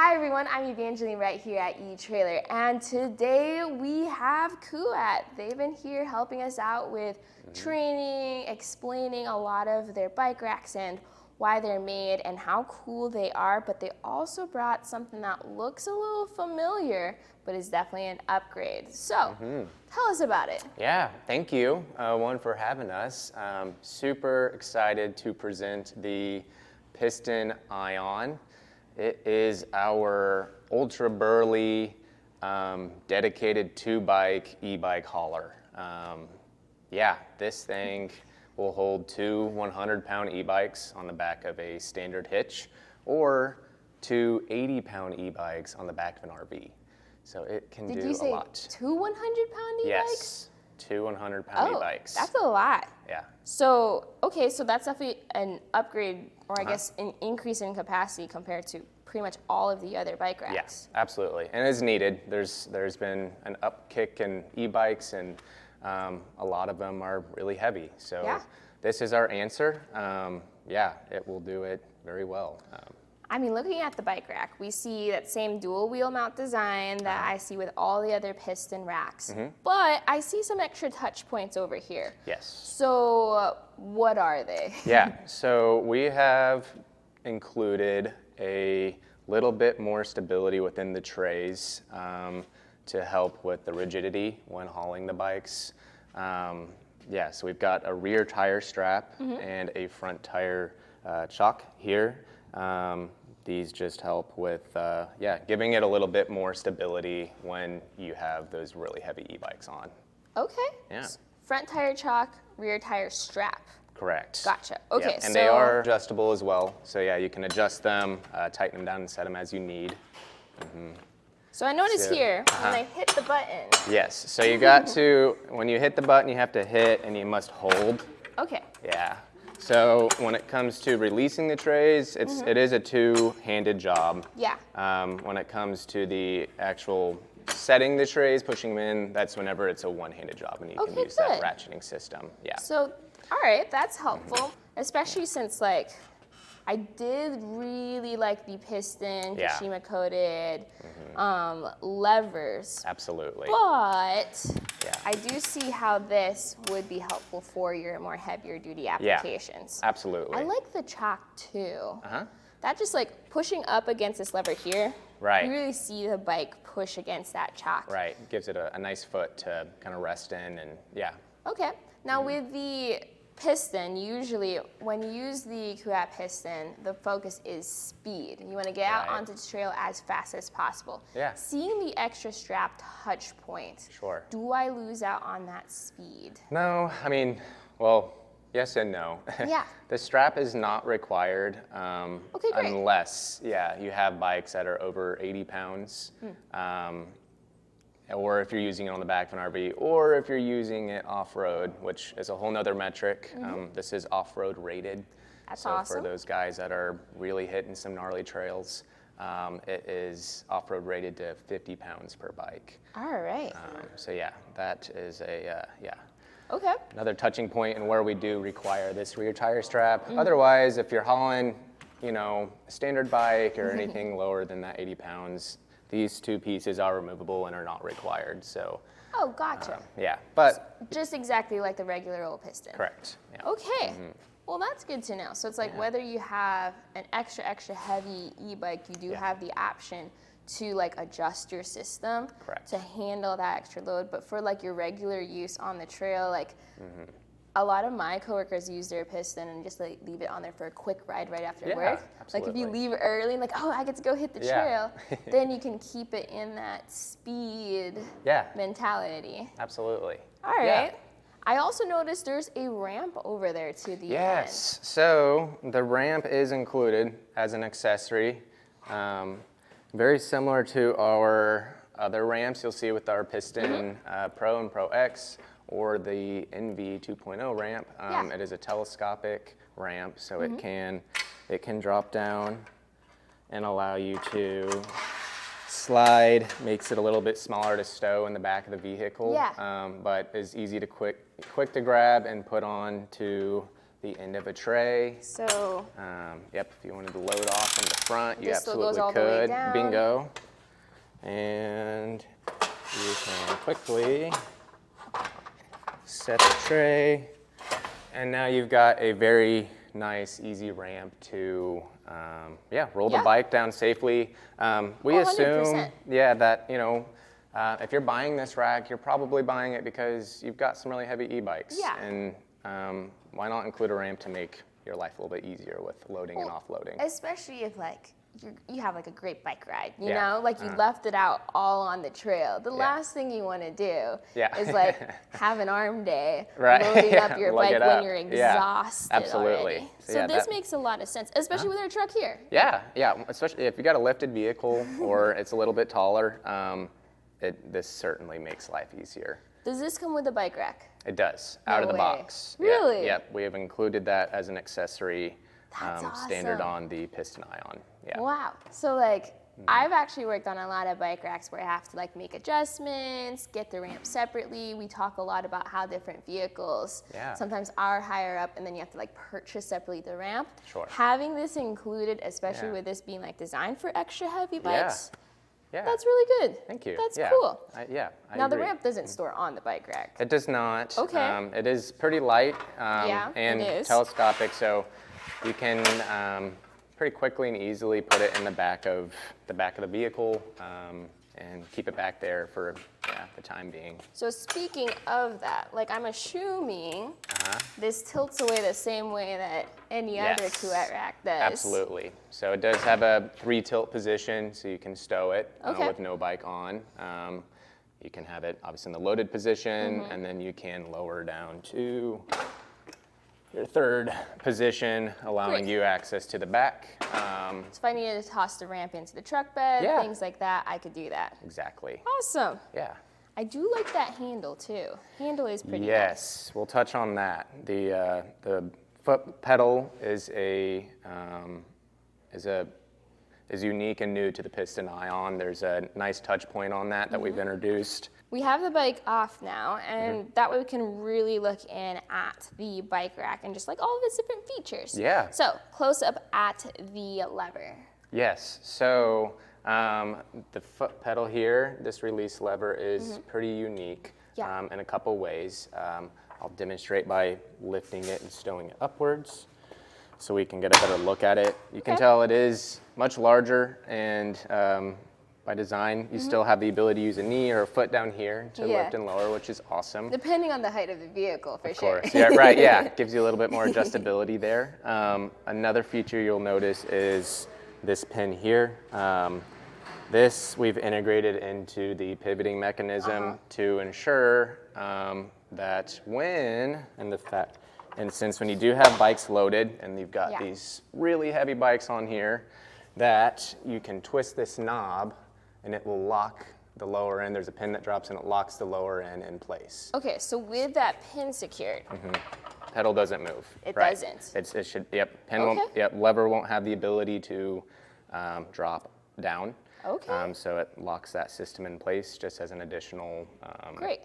Hi everyone, I'm Evangeline right here at eTrailer, and today we have Kuat. They've been here helping us out with training, explaining a lot of their bike racks and why they're made and how cool they are, but they also brought something that looks a little familiar, but is definitely an upgrade. So, tell us about it. Yeah, thank you, one, for having us. Super excited to present the Piston ION. It is our ultra burly, dedicated two-bike e-bike hauler. Yeah, this thing will hold two 100-pound e-bikes on the back of a standard hitch, or two 80-pound e-bikes on the back of an RV. So it can do a lot. Did you say two 100-pound e-bikes? Yes, two 100-pound e-bikes. That's a lot. Yeah. So, okay, so that's definitely an upgrade, or I guess an increase in capacity compared to pretty much all of the other bike racks. Yes, absolutely, and it's needed. There's been an upkick in e-bikes, and a lot of them are really heavy. So this is our answer. Yeah, it will do it very well. I mean, looking at the bike rack, we see that same dual wheel mount design that I see with all the other piston racks, but I see some extra touch points over here. Yes. So what are they? Yeah, so we have included a little bit more stability within the trays to help with the rigidity when hauling the bikes. Yeah, so we've got a rear tire strap and a front tire chock here. These just help with, giving it a little bit more stability when you have those really heavy e-bikes on. Okay. Yeah. Front tire chock, rear tire strap. Correct. Gotcha. Okay, yep. And they are adjustable as well. So yeah, you can adjust them, tighten them down and set them as you need. So I notice here, when I hit the button. Yes, so you got to, when you hit the button, you have to hit and you must hold. Okay. Yeah. So when it comes to releasing the trays, it is a two-handed job. Yeah. When it comes to the actual setting the trays, pushing them in, that's whenever it's a one-handed job, and you can use that ratcheting system. Yeah. So, all right, that's helpful, especially since I did really like the piston, Kashima coated levers. Absolutely. But I do see how this would be helpful for your more heavier duty applications. Yeah, absolutely. I like the chock too. That just pushing up against this lever here. Right. You really see the bike push against that chock. Right. Gives it a nice foot to kind of rest in, and yeah. Okay. Now with the piston, usually when you use the Kuat piston, the focus is speed. You want to get out onto the trail as fast as possible. Yeah. Seeing the extra strap touch point, do I lose out on that speed? No, I mean, well, yes and no. Yeah. The strap is not required great. unless, you have bikes that are over 80 pounds. Or if you're using it on the back of an RV, or if you're using it off-road, which is a whole nother metric. This is off-road rated. That's awesome. For those guys that are really hitting some gnarly trails, it is off-road rated to 50 pounds per bike. All right. So yeah, that is Okay. another touching point in where we do require this rear tire strap. Otherwise, if you're hauling, a standard bike or anything lower than that 80 pounds, these two pieces are removable and are not required. So. Oh, gotcha. Yeah, but. Just exactly like the regular old piston. Correct. Yeah. Okay. Well, that's good to know. So it's whether you have an extra heavy e-bike, you do have the option to adjust your system to handle that extra load. But for your regular use on the trail, a lot of my coworkers use their piston and just leave it on there for a quick ride right after work. Absolutely. If you leave early, I get to go hit the trail, then you can keep it in that speed mentality. Absolutely. All right. I also noticed there's a ramp over there to the end. So the ramp is included as an accessory. Very similar to our other ramps you'll see with our Piston Pro and Pro X, or the NV 2.0 ramp. It is a telescopic ramp, so it can drop down and allow you to slide. Makes it a little bit smaller to stow in the back of the vehicle, but is easy to quick to grab and put on to the end of a tray. So, Yep, if you wanted to load off from the front, you this still goes absolutely all the way could. down. Bingo. And you can quickly set the tray. And now you've got a very nice, easy ramp to, roll the bike down safely. We assume, 100%. that, if you're buying this rack, you're probably buying it because you've got some really heavy e-bikes. Yeah. And why not include a ramp to make your life a little bit easier with loading and offloading? Especially if you have like a great bike ride, you Yeah. know, like you left it out all on the trail. The last thing you want to do is like have an arm day Right. loading up your Lug bike it when up. you're Yeah. exhausted Absolutely. already. So, So yeah, this that- makes a lot of sense, especially with our truck here. Yeah, especially if you got a lifted vehicle or it's a little bit taller, this certainly makes life easier. Does this come with a bike rack? It does, No out of the way. box. Really? Yeah, yep, we have included that as an accessory, That's standard awesome. on the Piston ION. Yeah. Wow. So like I've actually worked on a lot of bike racks where I have to like make adjustments, get the ramp separately. We talk a lot about how different vehicles sometimes are higher up and then you have to like purchase separately the ramp. Sure. Having this included, especially with this being like designed for extra heavy bikes, Yeah. that's really good. Thank you. That's Yeah. cool. I Now the agree. ramp doesn't store on the bike rack. It does not. Okay. It is pretty light Yeah, and it is. telescopic, so you can pretty quickly and easily put it in the back of the vehicle and keep it back there for the time being. So speaking of that, like I'm assuming this tilts away the same way that any other Yes. Kuat rack does. Absolutely. So it does have a 3 tilt position, so you can stow it Okay. with no bike on. You can have it obviously in the loaded position, and then you can lower down to your 3rd position, allowing Great. you access to the back. So if I needed to toss the ramp into the truck bed, Yeah. things like that, I could do that. Exactly. Awesome. Yeah. I do like that handle too. Handle is pretty nice. Yes, we'll touch on that. The foot pedal is unique and new to the Piston ION. There's a nice touch point on that we've introduced. We have the bike off now, and that way we can really look in at the bike rack and just like all of its different features. Yeah. So close up at the lever. Yes, so the foot pedal here, this release lever is pretty unique in a couple ways. I'll demonstrate by lifting it and stowing it upwards so we can get a better look at it. You can tell it is much larger, and by design, you still have the ability to use a knee or a foot down here to lift and lower, which is awesome. Depending on the height of the vehicle, for Of sure. course, yeah, right, yeah. Gives you a little bit more adjustability there. Another feature you'll notice is this pin here. This we've integrated into the pivoting mechanism to ensure that since when you do have bikes loaded and you've got these really heavy bikes on here, that you can twist this knob and it will lock the lower end. There's a pin that drops and it locks the lower end in place. Okay, so with that pin secured, Pedal doesn't move. It right. doesn't? It should, pin won't, lever won't have the ability to drop down. Okay. So it locks that system in place just as an additional, Great.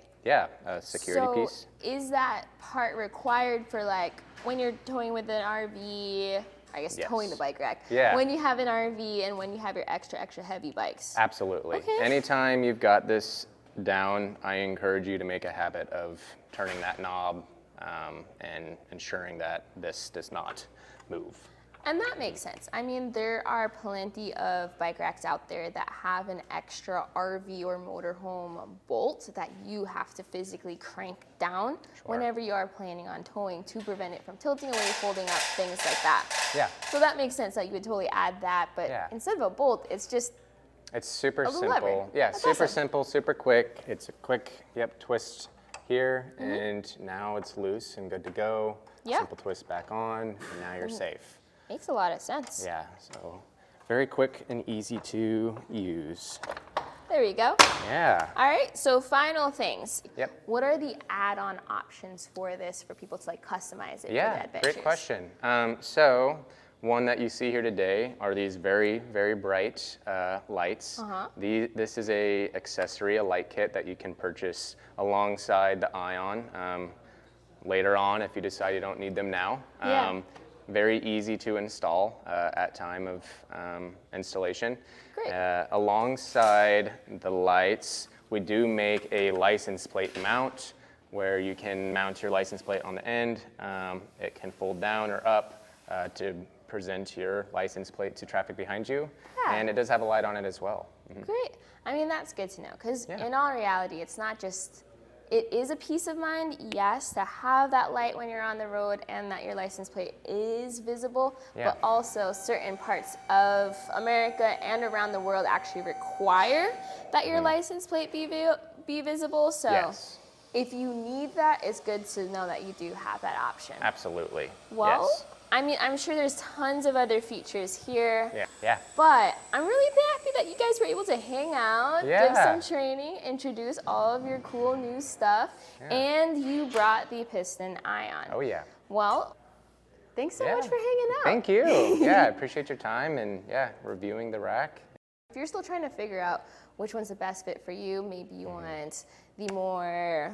security piece. So is that part required for like when you're towing with an RV, I guess towing the bike rack, when you have an RV and when you have your extra heavy bikes? Absolutely. Okay. Anytime you've got this down, I encourage you to make a habit of turning that knob and ensuring that this does not move. And that makes sense. I mean, there are plenty of bike racks out there that have an extra RV or motorhome bolt that you have to physically crank down whenever you are planning on towing to prevent it from tilting away, folding up, things like that. Yeah. So that makes sense that you would totally add that, but instead of a bolt, it's just It's super little simple. lever. Yeah, That's super awesome. simple, super quick. It's a quick, twist here, and now it's loose and good to go. Yeah. Simple twist back on, and now you're safe. makes a lot of sense. Yeah, so very quick and easy to use. There you go. Yeah. All right, so final things. Yep. What are the add-on options for this for people to like customize it for the Yeah, adventures? great question. So one that you see here today are these very, very bright lights. This is a light kit that you can purchase alongside the ION. later on if you decide you don't need them now. Yeah. Very easy to install at time of installation. Great. Alongside the lights, we do make a license plate mount where you can mount your license plate on the end. It can fold down or up to present your license plate to traffic behind you. Yeah. And it does have a light on it as well. Great. I mean, that's good to know, because Yeah. in all reality, it's not just, it is a peace of mind, yes, to have that light when you're on the road and that your license plate is visible, Yeah. but also certain parts of America and around the world actually require that your license plate be visible. So Yes. if you need that, it's good to know that you do have that option. Absolutely. Well, Yes. I mean, I'm sure there's tons of other features here. Yeah. But I'm really happy that you guys were able to hang out, give Yeah. some training, introduce all of your cool new stuff, Yeah. and you brought the Piston ION. Oh yeah. Well, thanks so much Yeah. for hanging out. Thank you. Yeah, I appreciate your time and reviewing the rack. If you're still trying to figure out which one's the best fit for you, maybe you want the more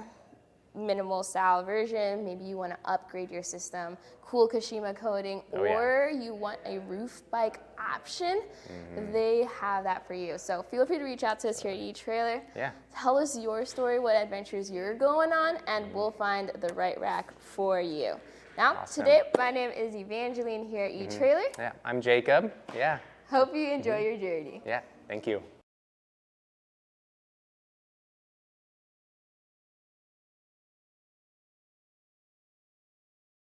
minimal style version, maybe you want to upgrade your system, cool Kashima coating, Oh, yeah. or you want a roof bike option, they have that for you. So feel free to reach out to us here at eTrailer. Yeah. Tell us your story, what adventures you're going on, and we'll find the right rack for you. Now, Awesome. today, my name is Evangeline here at eTrailer. Yeah, I'm Jacob. Yeah. Hope you enjoy your journey. Yeah, thank you.